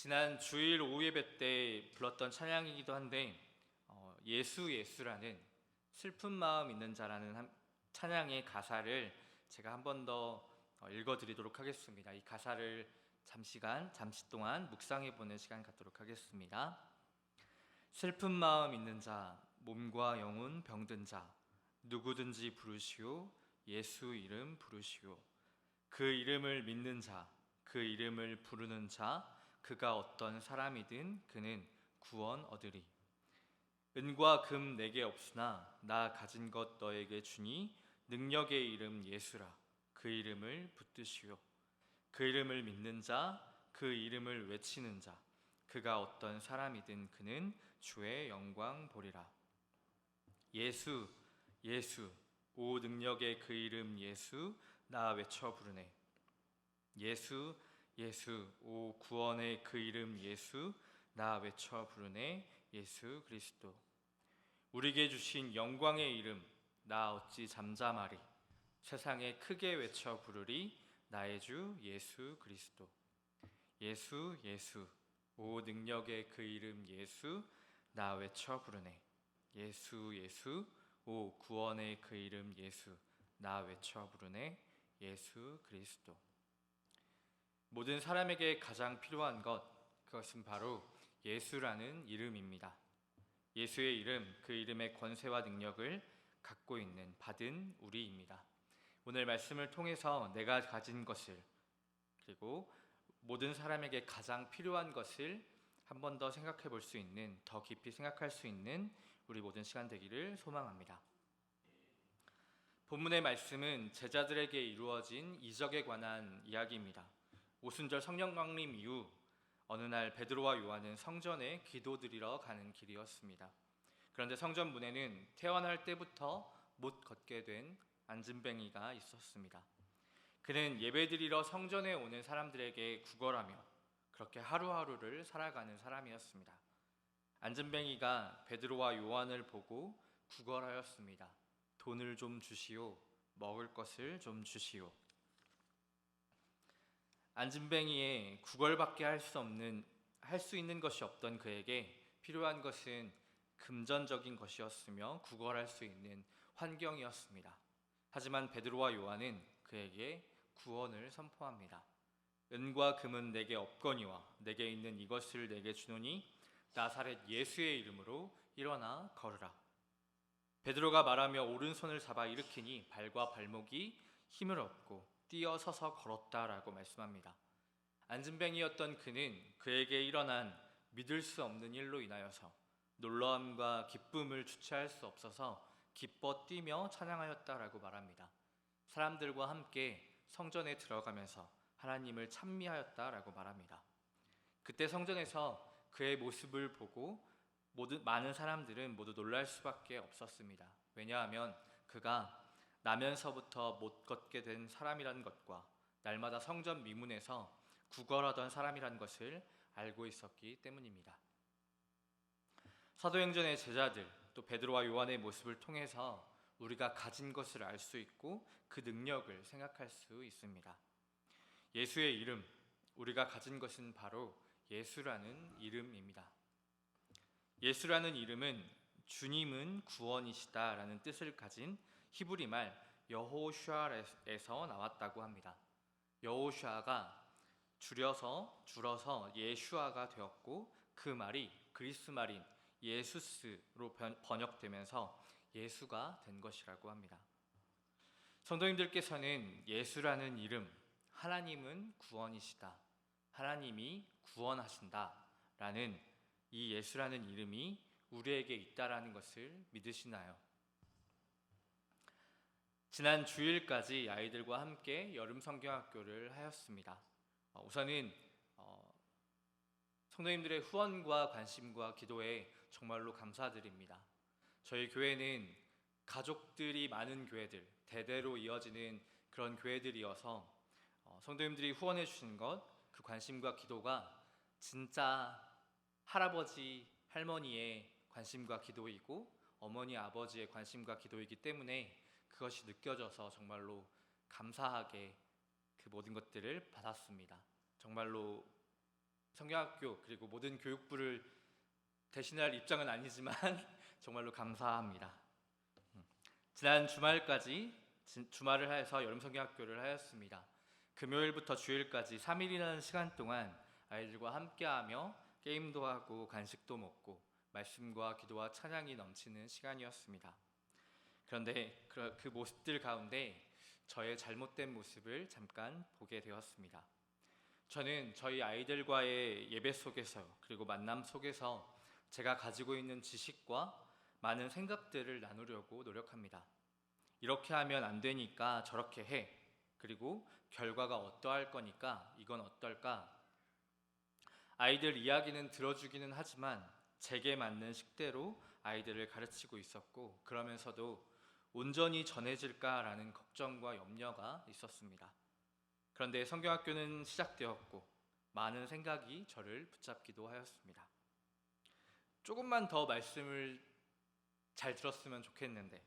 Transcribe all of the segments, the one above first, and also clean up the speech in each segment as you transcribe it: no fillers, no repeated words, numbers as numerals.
지난 주일 오후 예배 때 불렀던 찬양이기도 한데 예수 예수라는 슬픈 마음 있는 자라는 찬양의 가사를 제가 한 번 더 읽어드리도록 하겠습니다. 이 가사를 잠시 동안 묵상해 보는 시간 갖도록 하겠습니다. 슬픈 마음 있는 자, 몸과 영혼 병든 자, 누구든지 부르시오. 예수 이름 부르시오. 그 이름을 믿는 자, 그 이름을 부르는 자, 그가 어떤 사람이든 그는 구원 얻으리. 은과 금 내게 없으나 나 가진 것 너에게 주니 능력의 이름 예수라. 그 이름을 붙드시오. 그 이름을 믿는 자, 그 이름을 외치는 자, 그가 어떤 사람이든 그는 주의 영광 보리라. 예수, 예수, 오 능력의 그 이름 예수, 나 외쳐 부르네. 예수, 예수, 오 구원의 그 이름 예수, 나 외쳐 부르네. 예수 그리스도. 우리에게 주신 영광의 이름, 나 어찌 잠잠하리. 세상에 크게 외쳐 부르리. 나의 주 예수 그리스도. 예수, 예수, 오 능력의 그 이름 예수, 나 외쳐 부르네. 예수, 예수, 오 구원의 그 이름 예수, 나 외쳐 부르네. 예수 그리스도. 모든 사람에게 가장 필요한 것, 그것은 바로 예수라는 이름입니다. 예수의 이름, 그 이름의 권세와 능력을 갖고 있는 받은 우리입니다. 오늘 말씀을 통해서 내가 가진 것을, 그리고 모든 사람에게 가장 필요한 것을 한 번 더 생각해 볼 수 있는, 더 깊이 생각할 수 있는 우리 모든 시간 되기를 소망합니다. 본문의 말씀은 제자들에게 이루어진 이적에 관한 이야기입니다. 오순절 성령 강림 이후 어느 날 베드로와 요한은 성전에 기도드리러 가는 길이었습니다. 그런데 성전 문에는 태어날 때부터 못 걷게 된 안진뱅이가 있었습니다. 그는 예배드리러 성전에 오는 사람들에게 구걸하며 그렇게 하루하루를 살아가는 사람이었습니다. 안진뱅이가 베드로와 요한을 보고 구걸하였습니다. 돈을 좀 주시오. 먹을 것을 좀 주시오. 안진뱅이의 구걸밖에 할 수 있는 것이 없던 그에게 필요한 것은 금전적인 것이었으며 구걸할 수 있는 환경이었습니다. 하지만 베드로와 요한은 그에게 구원을 선포합니다. 은과 금은 내게 없거니와 내게 있는 이것을 내게 주노니 나사렛 예수의 이름으로 일어나 걸으라. 베드로가 말하며 오른손을 잡아 일으키니 발과 발목이 힘을 얻고 뛰어서서 걸었다라고 말씀합니다. 안진뱅이였던 그는 그에게 일어난 믿을 수 없는 일로 인하여서 놀라움과 기쁨을 주체할 수 없어서 기뻐 뛰며 찬양하였다라고 말합니다. 사람들과 함께 성전에 들어가면서 하나님을 찬미하였다라고 말합니다. 그때 성전에서 그의 모습을 보고 많은 사람들은 모두 놀랄 수밖에 없었습니다. 왜냐하면 그가 나면서부터 못 걷게 된 사람이라는 것과 날마다 성전 미문에서 구걸하던 사람이라는 것을 알고 있었기 때문입니다. 사도행전의 제자들, 또 베드로와 요한의 모습을 통해서 우리가 가진 것을 알 수 있고 그 능력을 생각할 수 있습니다. 예수의 이름, 우리가 가진 것은 바로 예수라는 이름입니다. 예수라는 이름은 주님은 구원이시다라는 뜻을 가진 히브리 말 여호슈아에서 나왔다고 합니다. 여호슈아가 줄어서 예슈아가 되었고 그 말이 그리스 말인 예수스로 번역되면서 예수가 된 것이라고 합니다. 성도님들께서는 예수라는 이름, 하나님은 구원이시다, 하나님이 구원하신다 라는 이 예수라는 이름이 우리에게 있다라는 것을 믿으시나요? 지난 주일까지 아이들과 함께 여름 성경학교를 하였습니다. 우선은 성도님들의 후원과 관심과 기도에 정말로 감사드립니다. 저희 교회는 가족들이 많은 교회들, 대대로 이어지는 그런 교회들이어서 성도님들이 후원해 주신 것, 그 관심과 기도가 진짜 할아버지, 할머니의 관심과 기도이고 어머니, 아버지의 관심과 기도이기 때문에 그것이 느껴져서 정말로 감사하게 그 모든 것들을 받았습니다. 정말로 성경학교 그리고 모든 교육부를 대신할 입장은 아니지만 정말로 감사합니다. 지난 주말까지 주말을 해서 여름 성경학교를 하였습니다. 금요일부터 주일까지 3일이라는 시간 동안 아이들과 함께하며 게임도 하고 간식도 먹고 말씀과 기도와 찬양이 넘치는 시간이었습니다. 그런데 그 모습들 가운데 저의 잘못된 모습을 잠깐 보게 되었습니다. 저는 저희 아이들과의 예배 속에서 그리고 만남 속에서 제가 가지고 있는 지식과 많은 생각들을 나누려고 노력합니다. 이렇게 하면 안 되니까 저렇게 해. 그리고 결과가 어떠할 거니까 이건 어떨까? 아이들 이야기는 들어주기는 하지만 제게 맞는 식대로 아이들을 가르치고 있었고, 그러면서도 온전히 전해질까라는 걱정과 염려가 있었습니다. 그런데 성경학교는 시작되었고 많은 생각이 저를 붙잡기도 하였습니다. 조금만 더 말씀을 잘 들었으면 좋겠는데,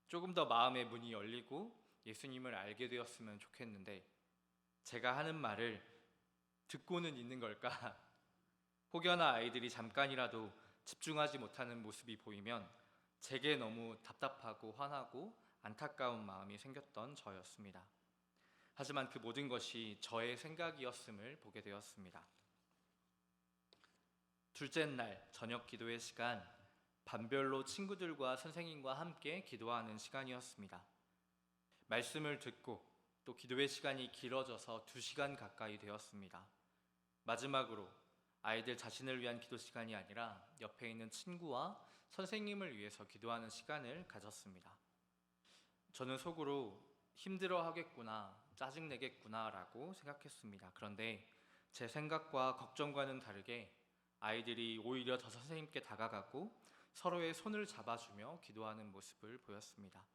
조금 더 마음의 문이 열리고 예수님을 알게 되었으면 좋겠는데, 제가 하는 말을 듣고는 있는 걸까? 혹여나 아이들이 잠깐이라도 집중하지 못하는 모습이 보이면 제게 너무 답답하고 화나고 안타까운 마음이 생겼던 저였습니다. 하지만 그 모든 것이 저의 생각이었음을 보게 되었습니다. 둘째 날 저녁 기도의 시간, 반별로 친구들과 선생님과 함께 기도하는 시간이었습니다. 말씀을 듣고 또 기도의 시간이 길어져서 2시간 가까이 되었습니다. 마지막으로 아이들 자신을 위한 기도 시간이 아니라 옆에 있는 친구와 선생님을 위해서 기도하는 시간을 가졌습니다. 저는 속으로 힘들어 하겠구나, 짜증내겠구나 라고 생각했습니다. 그런데 제 생각과 걱정과는 다르게 아이들이 오히려 더 선생님께 다가가고 서로의 손을 잡아주며 기도하는 모습을 보였습니다.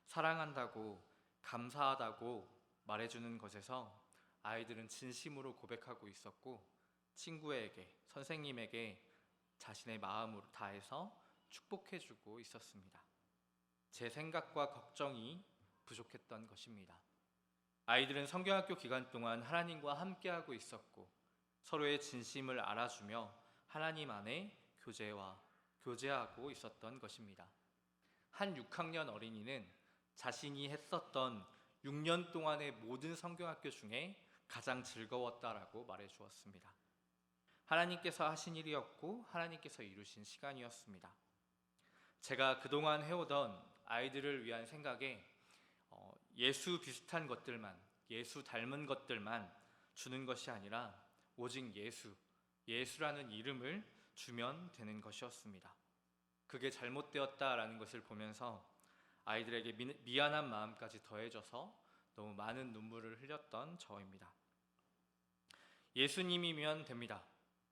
사랑한다고, 감사하다고 말해주는 것에서 아이들은 진심으로 고백하고 있었고, 친구에게, 선생님에게 자신의 마음으로 다해서 축복해주고 있었습니다. 제 생각과 걱정이 부족했던 것입니다. 아이들은 성경학교 기간 동안 하나님과 함께하고 있었고 서로의 진심을 알아주며 하나님 안에 교제하고 있었던 것입니다. 한 6학년 어린이는 자신이 했었던 6년 동안의 모든 성경학교 중에 가장 즐거웠다라고 말해 주었습니다. 하나님께서 하신 일이었고 하나님께서 이루신 시간이었습니다. 제가 그동안 해오던 아이들을 위한 생각에 예수 비슷한 것들만, 예수 닮은 것들만 주는 것이 아니라 오직 예수라는 이름을 주면 되는 것이었습니다. 그게 잘못되었다라는 것을 보면서 아이들에게 미안한 마음까지 더해져서 너무 많은 눈물을 흘렸던 저입니다. 예수님이면 됩니다.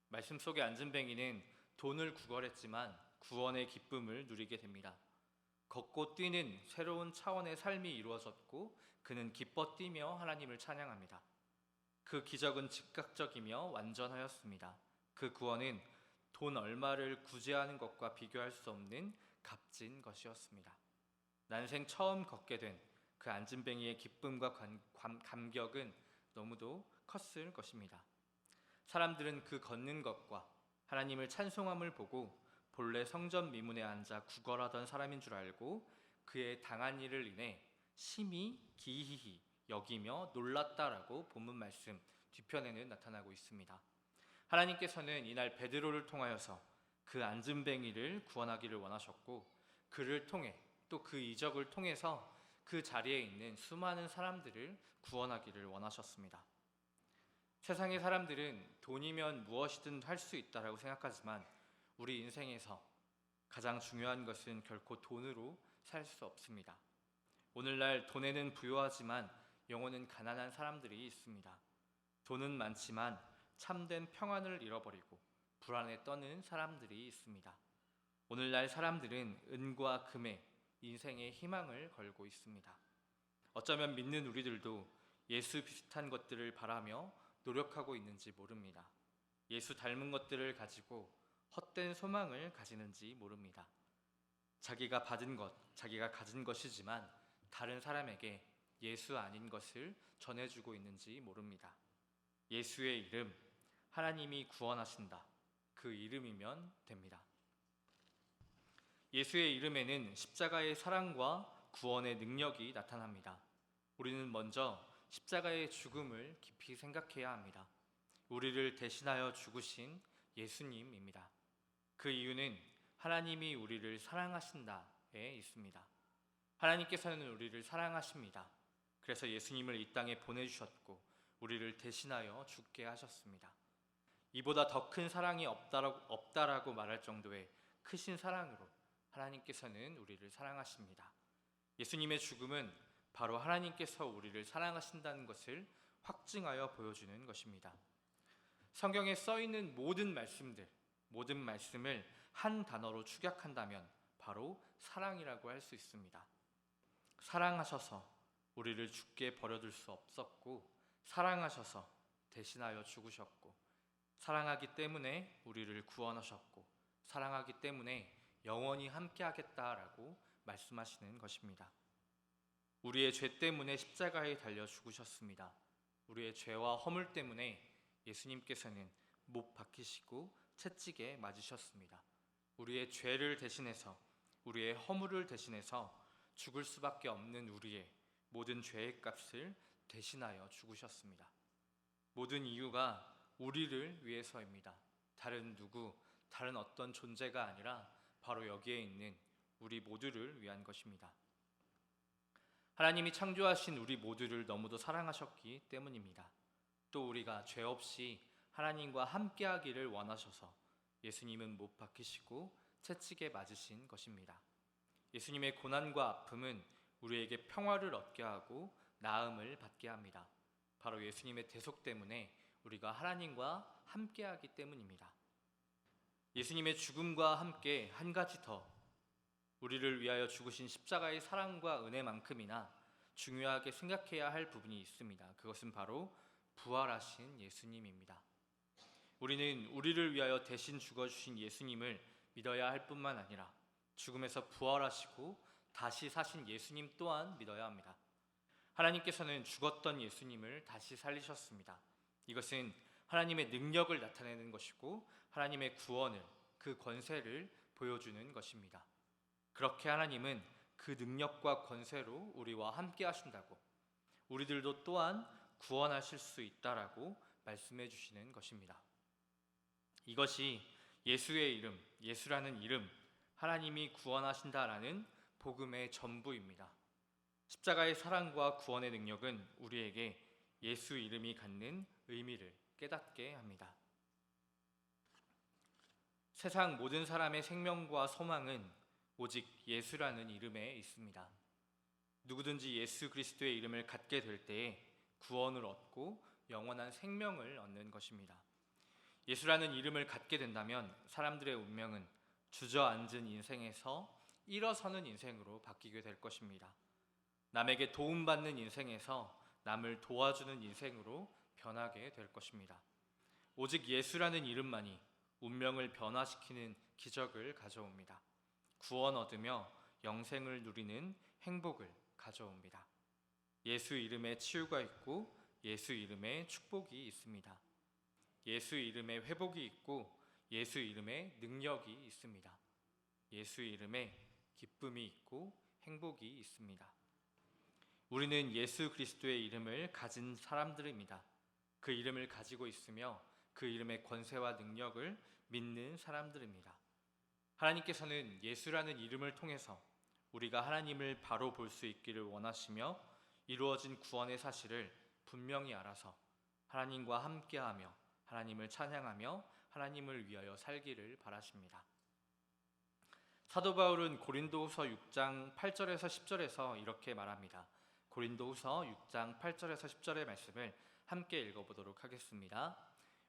말씀 속의 안진뱅이는 돈을 구걸했지만 구원의 기쁨을 누리게 됩니다. 걷고 뛰는 새로운 차원의 삶이 이루어졌고 그는 기뻐 뛰며 하나님을 찬양합니다. 그 기적은 즉각적이며 완전하였습니다. 그 구원은 돈 얼마를 구제하는 것과 비교할 수 없는 값진 것이었습니다. 난생 처음 걷게 된 그 안진뱅이의 기쁨과 감격은 너무도 컸을 것입니다. 사람들은 그 걷는 것과 하나님을 찬송함을 보고 본래 성전 미문에 앉아 구걸하던 사람인 줄 알고 그의 당한 일을 인해 심히 기이히 여기며 놀랐다라고 본문 말씀 뒤편에는 나타나고 있습니다. 하나님께서는 이날 베드로를 통하여서 그 안진뱅이를 구원하기를 원하셨고 그를 통해 또 그 이적을 통해서 그 자리에 있는 수많은 사람들을 구원하기를 원하셨습니다. 세상의 사람들은 돈이면 무엇이든 할 수 있다라고 생각하지만 우리 인생에서 가장 중요한 것은 결코 돈으로 살 수 없습니다. 오늘날 돈에는 부유하지만 영혼은 가난한 사람들이 있습니다. 돈은 많지만 참된 평안을 잃어버리고 불안에 떠는 사람들이 있습니다. 오늘날 사람들은 은과 금에 인생의 희망을 걸고 있습니다. 어쩌면 믿는 우리들도 예수 비슷한 것들을 바라며 노력하고 있는지 모릅니다. 예수 닮은 것들을 가지고 헛된 소망을 가지는지 모릅니다. 자기가 받은 것, 자기가 가진 것이지만 다른 사람에게 예수 아닌 것을 전해주고 있는지 모릅니다. 예수의 이름, 하나님이 구원하신다. 그 이름이면 됩니다. 예수의 이름에는 십자가의 사랑과 구원의 능력이 나타납니다. 우리는 먼저 십자가의 죽음을 깊이 생각해야 합니다. 우리를 대신하여 죽으신 예수님입니다. 그 이유는 하나님이 우리를 사랑하신다에 있습니다. 하나님께서는 우리를 사랑하십니다. 그래서 예수님을 이 땅에 보내주셨고 우리를 대신하여 죽게 하셨습니다. 이보다 더 큰 사랑이 없다라고 말할 정도의 크신 사랑으로 하나님께서는 우리를 사랑하십니다. 예수님의 죽음은 바로 하나님께서 우리를 사랑하신다는 것을 확증하여 보여주는 것입니다. 성경에 써있는 모든 말씀을 한 단어로 축약한다면 바로 사랑이라고 할 수 있습니다. 사랑하셔서 우리를 죽게 버려둘 수 없었고, 사랑하셔서 대신하여 죽으셨고, 사랑하기 때문에 우리를 구원하셨고, 사랑하기 때문에 영원히 함께하겠다라고 말씀하시는 것입니다. 우리의 죄 때문에 십자가에 달려 죽으셨습니다. 우리의 죄와 허물 때문에 예수님께서는 못 박히시고 채찍에 맞으셨습니다. 우리의 죄를 대신해서, 우리의 허물을 대신해서 죽을 수밖에 없는 우리의 모든 죄의 값을 대신하여 죽으셨습니다. 모든 이유가 우리를 위해서입니다. 다른 어떤 존재가 아니라 바로 여기에 있는 우리 모두를 위한 것입니다. 하나님이 창조하신 우리 모두를 너무도 사랑하셨기 때문입니다. 또 우리가 죄 없이 하나님과 함께하기를 원하셔서 예수님은 못 박히시고 채찍에 맞으신 것입니다. 예수님의 고난과 아픔은 우리에게 평화를 얻게 하고 나음을 받게 합니다. 바로 예수님의 대속 때문에 우리가 하나님과 함께하기 때문입니다. 예수님의 죽음과 함께 한 가지 더, 우리를 위하여 죽으신 십자가의 사랑과 은혜만큼이나 중요하게 생각해야 할 부분이 있습니다. 그것은 바로 부활하신 예수님입니다. 우리는 우리를 위하여 대신 죽어주신 예수님을 믿어야 할 뿐만 아니라 죽음에서 부활하시고 다시 사신 예수님 또한 믿어야 합니다. 하나님께서는 죽었던 예수님을 다시 살리셨습니다. 이것은 하나님의 능력을 나타내는 것이고 하나님의 구원을, 그 권세를 보여주는 것입니다. 그렇게 하나님은 그 능력과 권세로 우리와 함께 하신다고, 우리들도 또한 구원하실 수 있다라고 말씀해 주시는 것입니다. 이것이 예수의 이름, 예수라는 이름, 하나님이 구원하신다라는 복음의 전부입니다. 십자가의 사랑과 구원의 능력은 우리에게 예수 이름이 갖는 의미를 깨닫게 합니다. 세상 모든 사람의 생명과 소망은 오직 예수라는 이름에 있습니다. 누구든지 예수 그리스도의 이름을 갖게 될 때에 구원을 얻고 영원한 생명을 얻는 것입니다. 예수라는 이름을 갖게 된다면 사람들의 운명은 주저앉은 인생에서 일어서는 인생으로 바뀌게 될 것입니다. 남에게 도움받는 인생에서 남을 도와주는 인생으로 변하게 될 것입니다. 오직 예수라는 이름만이 운명을 변화시키는 기적을 가져옵니다. 구원 얻으며 영생을 누리는 행복을 가져옵니다. 예수 이름에 치유가 있고 예수 이름에 축복이 있습니다. 예수 이름에 회복이 있고 예수 이름에 능력이 있습니다. 예수 이름에 기쁨이 있고 행복이 있습니다. 우리는 예수 그리스도의 이름을 가진 사람들입니다. 그 이름을 가지고 있으며 그 이름의 권세와 능력을 믿는 사람들입니다. 하나님께서는 예수라는 이름을 통해서 우리가 하나님을 바로 볼 수 있기를 원하시며 이루어진 구원의 사실을 분명히 알아서 하나님과 함께하며 하나님을 찬양하며 하나님을 위하여 살기를 바라십니다. 사도 바울은 고린도후서 6장 8절에서 10절에서 이렇게 말합니다. 고린도후서 6장 8절에서 10절의 말씀을 함께 읽어보도록 하겠습니다.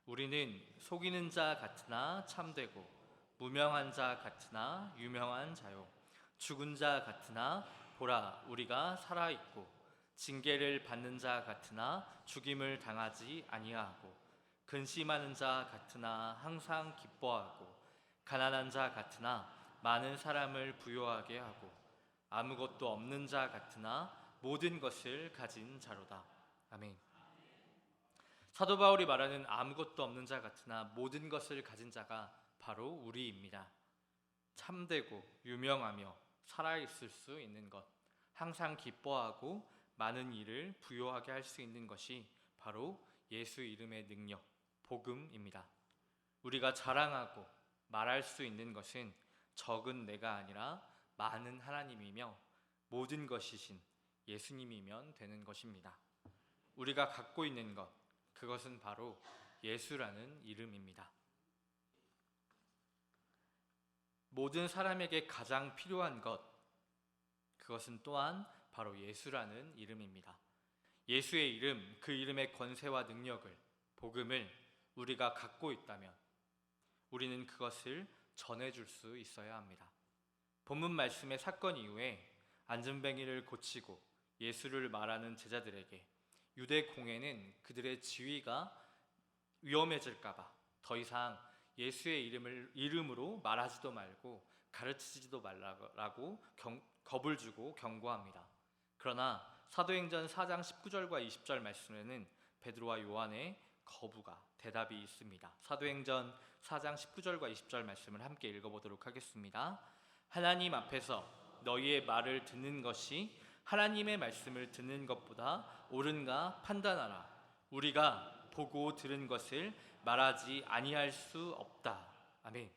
우리는 속이는 자 같으나 참되고 무명한 자 같으나 유명한 자요, 죽은 자 같으나 보라 우리가 살아있고, 징계를 받는 자 같으나 죽임을 당하지 아니하고, 근심하는 자 같으나 항상 기뻐하고, 가난한 자 같으나 많은 사람을 부요하게 하고, 아무것도 없는 자 같으나 모든 것을 가진 자로다. 아멘. 사도 바울이 말하는 아무것도 없는 자 같으나 모든 것을 가진 자가 바로 우리입니다. 참되고 유명하며 살아있을 수 있는 것, 항상 기뻐하고 많은 일을 부요하게 할 수 있는 것이 바로 예수 이름의 능력, 복음입니다. 우리가 자랑하고 말할 수 있는 것은 적은 내가 아니라 많은 하나님이며 모든 것이신 예수님이면 되는 것입니다. 우리가 갖고 있는 것, 그것은 바로 예수라는 이름입니다. 모든 사람에게 가장 필요한 것, 그것은 또한 바로 예수라는 이름입니다. 예수의 이름, 그 이름의 권세와 능력을, 복음을 우리가 갖고 있다면 우리는 그것을 전해줄 수 있어야 합니다. 본문 말씀의 사건 이후에 안전뱅이를 고치고 예수를 말하는 제자들에게 유대 공회는 그들의 지위가 위험해질까봐 더 이상 예수의 이름으로 말하지도 말고 가르치지도 말라고 겁을 주고 경고합니다. 그러나 사도행전 4장 19절과 20절 말씀에는 베드로와 요한의 거부가 대답이 있습니다. 사도행전 4장 19절과 20절 말씀을 함께 읽어보도록 하겠습니다. 하나님 앞에서 너희의 말을 듣는 것이 하나님의 말씀을 듣는 것보다 옳은가 판단하라. 우리가 보고 들은 것을 말하지 아니할 수 없다. 아멘.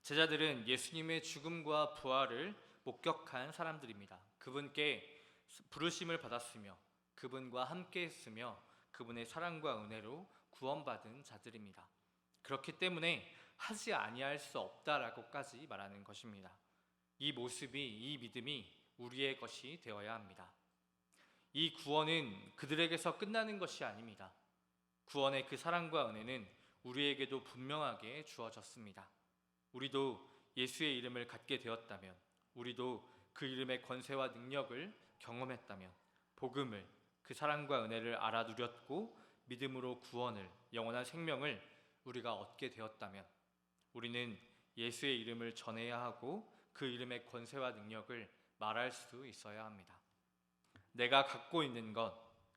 제자들은 예수님의 죽음과 부활을 목격한 사람들입니다. 그분께 부르심을 받았으며 그분과 함께 했으며 그분의 사랑과 은혜로 구원받은 자들입니다. 그렇기 때문에 하지 아니할 수 없다라고까지 말하는 것입니다. 이 모습이, 이 믿음이 우리의 것이 되어야 합니다. 이 구원은 그들에게서 끝나는 것이 아닙니다. 구원의 그 사랑과 은혜는 우리에게도 분명하게 주어졌습니다. 우리도 예수의 이름을 갖게 되었다면, 우리도 그 이름의 권세와 능력을 경험했다면, 복음을, 그 사랑과 은혜를 알아 누렸고 믿음으로 구원을, 영원한 생명을 우리가 얻게 되었다면 우리는 예수의 이름을 전해야 하고 그 이름의 권세와 능력을 말할 수 있어야 합니다. 내가 갖고 있는 것,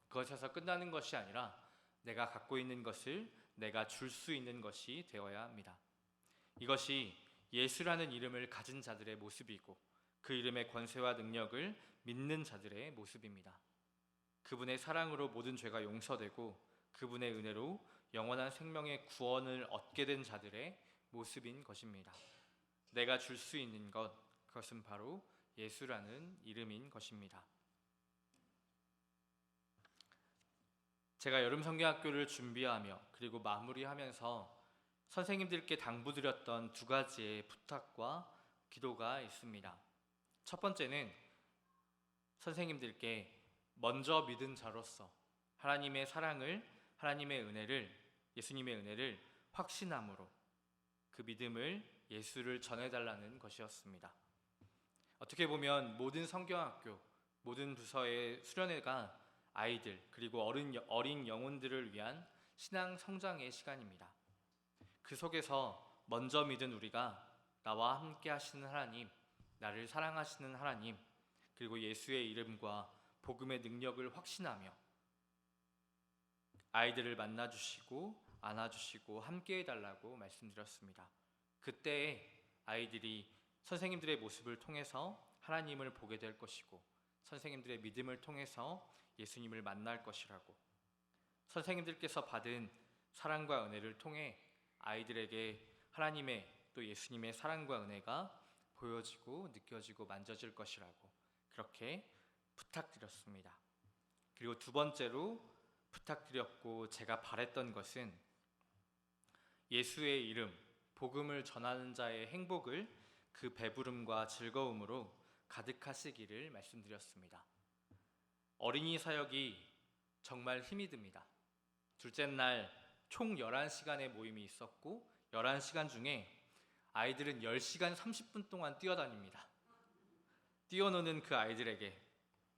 그것에서 끝나는 것이 아니라 내가 갖고 있는 것을 내가 줄 수 있는 것이 되어야 합니다. 이것이 예수라는 이름을 가진 자들의 모습이고 그 이름의 권세와 능력을 믿는 자들의 모습입니다. 그분의 사랑으로 모든 죄가 용서되고 그분의 은혜로 영원한 생명의 구원을 얻게 된 자들의 모습인 것입니다. 내가 줄 수 있는 것, 그것은 바로 예수라는 이름인 것입니다. 제가 여름 성경학교를 준비하며 그리고 마무리하면서 선생님들께 당부드렸던 두 가지의 부탁과 기도가 있습니다. 첫 번째는 선생님들께 먼저 믿은 자로서 하나님의 사랑을, 하나님의 은혜를, 예수님의 은혜를 확신함으로 그 믿음을, 예수를 전해달라는 것이었습니다. 어떻게 보면 모든 성경학교, 모든 부서의 수련회가 아이들 그리고 어린 영혼들을 위한 신앙 성장의 시간입니다. 그 속에서 먼저 믿은 우리가 나와 함께 하시는 하나님, 나를 사랑하시는 하나님, 그리고 예수의 이름과 복음의 능력을 확신하며 아이들을 만나주시고 안아주시고 함께 해달라고 말씀드렸습니다. 그때 아이들이 선생님들의 모습을 통해서 하나님을 보게 될 것이고 선생님들의 믿음을 통해서 예수님을 만날 것이라고, 선생님들께서 받은 사랑과 은혜를 통해 아이들에게 하나님의 또 예수님의 사랑과 은혜가 보여지고 느껴지고 만져질 것이라고 그렇게 부탁드렸습니다. 그리고 두 번째로 부탁드렸고 제가 바랬던 것은 예수의 이름, 복음을 전하는 자의 행복을 그 배부름과 즐거움으로 가득하시기를 말씀드렸습니다. 어린이 사역이 정말 힘이 듭니다. 둘째 날 총 11시간의 모임이 있었고 11시간 중에 아이들은 10시간 30분 동안 뛰어다닙니다. 뛰어노는 그 아이들에게,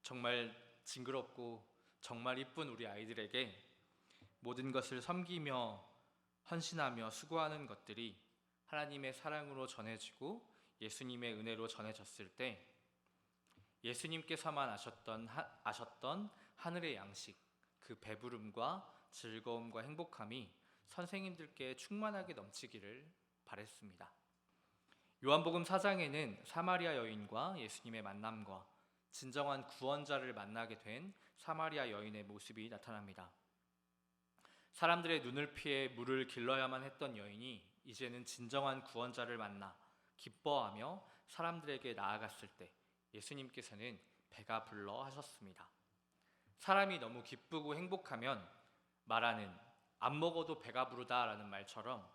정말 징그럽고 정말 이쁜 우리 아이들에게 모든 것을 섬기며 헌신하며 수고하는 것들이 하나님의 사랑으로 전해지고 예수님의 은혜로 전해졌을 때 예수님께서만 아셨던 하늘의 양식, 그 배부름과 즐거움과 행복함이 선생님들께 충만하게 넘치기를 바랬습니다. 요한복음 4장에는 사마리아 여인과 예수님의 만남과 진정한 구원자를 만나게 된 사마리아 여인의 모습이 나타납니다. 사람들의 눈을 피해 물을 길러야만 했던 여인이 이제는 진정한 구원자를 만나 기뻐하며 사람들에게 나아갔을 때 예수님께서는 배가 불러 하셨습니다. 사람이 너무 기쁘고 행복하면 말하는 안 먹어도 배가 부르다라는 말처럼,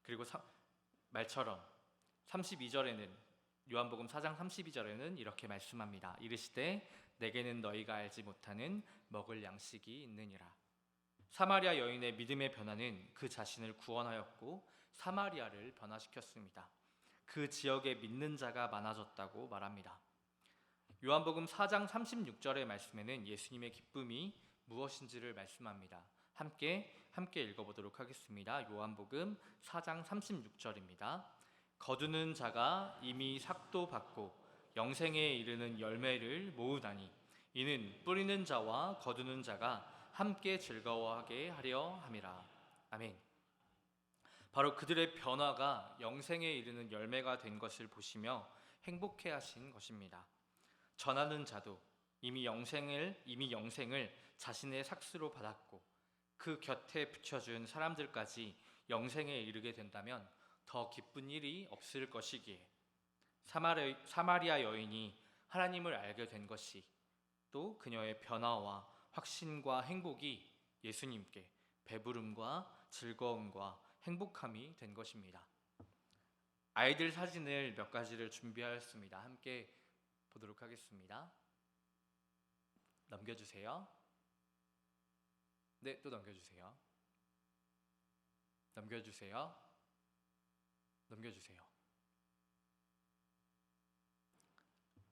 그리고 말처럼 32절에는 요한복음 4장 32절에는 이렇게 말씀합니다. 이르시되 내게는 너희가 알지 못하는 먹을 양식이 있느니라. 사마리아 여인의 믿음의 변화는 그 자신을 구원하였고 사마리아를 변화시켰습니다. 그 지역에 믿는 자가 많아졌다고 말합니다. 요한복음 4장 36절의 말씀에는 예수님의 기쁨이 무엇인지를 말씀합니다. 함께 읽어보도록 하겠습니다. 요한복음 4장 36절입니다. 거두는 자가 이미 삭도 받고 영생에 이르는 열매를 모으다니 이는 뿌리는 자와 거두는 자가 함께 즐거워하게 하려 함이라. 아멘. 바로 그들의 변화가 영생에 이르는 열매가 된 것을 보시며 행복해 하신 것입니다. 전하는 자도 이미 영생을 자신의 삭스로 받았고 그 곁에 붙여준 사람들까지 영생에 이르게 된다면 더 기쁜 일이 없을 것이기에 사마리아 여인이 하나님을 알게 된 것이, 또 그녀의 변화와 확신과 행복이 예수님께 배부름과 즐거움과 행복함이 된 것입니다. 아이들 사진을 몇 가지를 준비하였습니다. 함께 보도록 하겠습니다. 넘겨주세요. 네, 또 넘겨주세요. 넘겨주세요.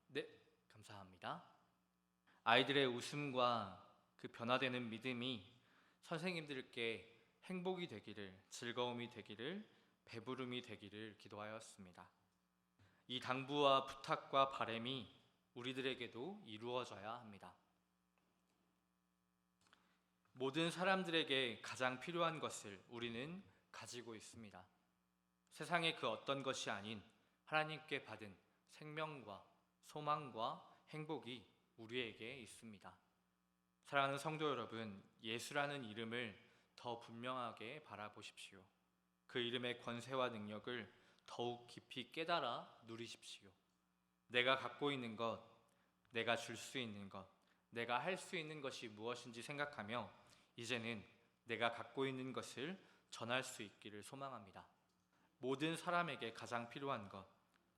네, 감사합니다. 아이들의 웃음과 그 변화되는 믿음이 선생님들께 행복이 되기를, 즐거움이 되기를, 배부름이 되기를 기도하였습니다. 이 당부와 부탁과 바람이 우리들에게도 이루어져야 합니다. 모든 사람들에게 가장 필요한 것을 우리는 가지고 있습니다. 세상의 그 어떤 것이 아닌 하나님께 받은 생명과 소망과 행복이 우리에게 있습니다. 사랑하는 성도 여러분, 예수라는 이름을 더 분명하게 바라보십시오. 그 이름의 권세와 능력을 더욱 깊이 깨달아 누리십시오. 내가 갖고 있는 것, 내가 줄 수 있는 것, 내가 할 수 있는 것이 무엇인지 생각하며 이제는 내가 갖고 있는 것을 전할 수 있기를 소망합니다. 모든 사람에게 가장 필요한 것,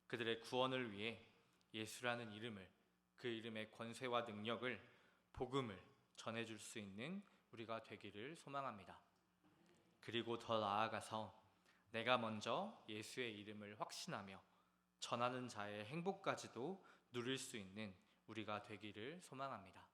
그들의 구원을 위해 예수라는 이름을, 그 이름의 권세와 능력을, 복음을 전해줄 수 있는 우리가 되기를 소망합니다. 그리고 더 나아가서 내가 먼저 예수의 이름을 확신하며 전하는 자의 행복까지도 누릴 수 있는 우리가 되기를 소망합니다.